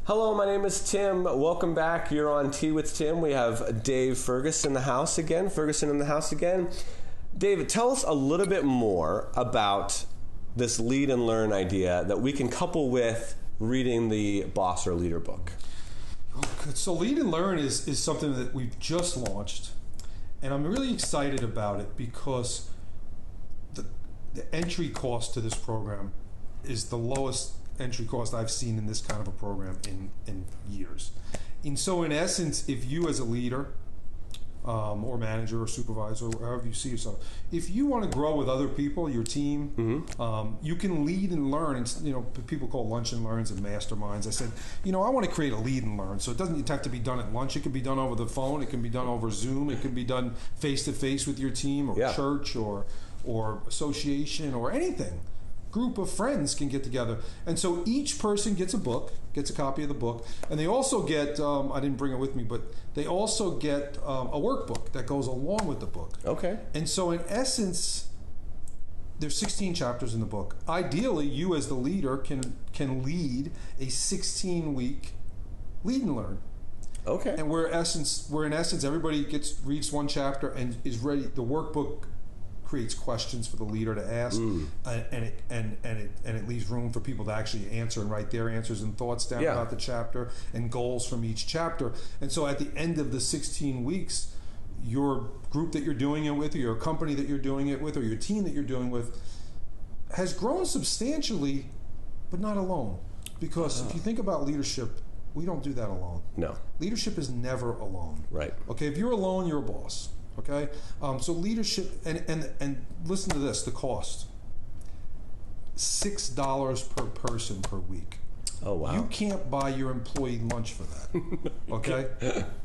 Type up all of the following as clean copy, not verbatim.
Hello, my name is Tim. Welcome back. You're on Tea with Tim. We have Dave Ferguson in the house again. David, tell us a little bit more about this lead and learn idea that we can couple with reading the Boss or Leader book. So lead and learn is something that we've just launched, and I'm really excited about it because the entry cost to this program is the lowest entry cost I've seen in this kind of a program in years. And so in essence, if you as a leader or manager or supervisor, or however you see yourself, if you want to grow with other people, your team, you can lead and learn. And, people call lunch and learns and masterminds. I said, I want to create a lead and learn. So it doesn't have to be done at lunch. It can be done over the phone. It can be done over Zoom. It can be done face to face with your team or church or association or anything. Group of friends can get together, and so each person gets a copy of the book, and they also get I didn't bring it with me, but they also get a workbook that goes along with the book. Okay. And so in essence, there's 16 chapters in the book. Ideally, you as the leader can lead a 16-week lead and learn. Okay. And where in essence everybody reads one chapter and is ready. The workbook creates questions for the leader to ask, and it leaves room for people to actually answer and write their answers and thoughts down about the chapter and goals from each chapter. And so at the end of the 16 weeks, your group that you're doing it with, or your company that you're doing it with, or your team that you're doing with has grown substantially, but not alone. Because if you think about leadership, we don't do that alone. No. Leadership is never alone. Right. Okay, if you're alone, you're a boss. Okay, so leadership, and listen to this, the cost, $6 per person per week. Oh, wow. You can't buy your employee lunch for that. Okay?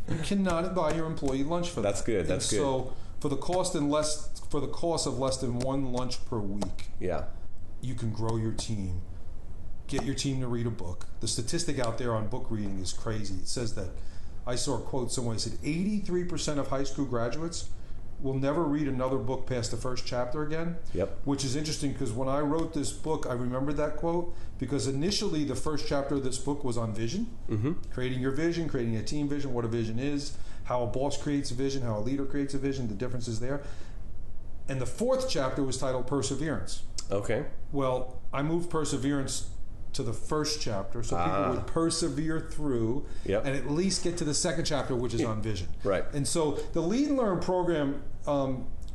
You cannot buy your employee lunch for that. That's good. That's good. So for the cost of less than one lunch per week, you can grow your team. Get your team to read a book. The statistic out there on book reading is crazy. It says that, I saw a quote somewhere that said 83% of high school graduates will never read another book past the first chapter again. Yep. Which is interesting because when I wrote this book, I remembered that quote because initially the first chapter of this book was on vision, creating your vision, creating a team vision, what a vision is, how a boss creates a vision, how a leader creates a vision, the differences there. And the fourth chapter was titled Perseverance. Okay. Well, I moved perseverance to the first chapter, so people would persevere through and at least get to the second chapter, which is on vision. Right. And so the Lead and Learn program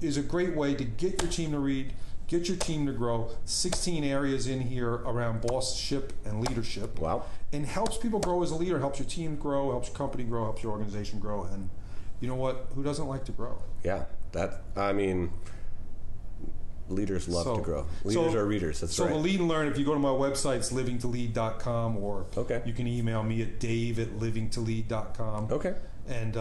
is a great way to get your team to read, get your team to grow. 16 areas in here around bossship and leadership. Wow. And helps people grow as a leader, helps your team grow, helps your company grow, helps your organization grow. And you know what? Who doesn't like to grow? Yeah. Leaders love to grow. Leaders are readers. That's right. So the Lead and Learn, if you go to my website, it's livingtolead.com, or you can email me at dave@livingtolead.com. Okay. And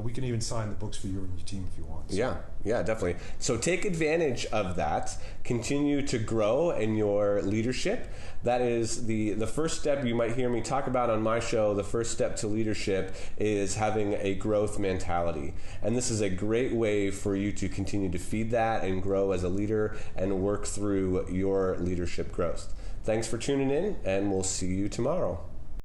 we can even sign the books for you and your team if you want. So. Yeah, definitely. So take advantage of that. Continue to grow in your leadership. That is the first step you might hear me talk about on my show. The first step to leadership is having a growth mentality. And this is a great way for you to continue to feed that and grow as a leader and work through your leadership growth. Thanks for tuning in, and we'll see you tomorrow.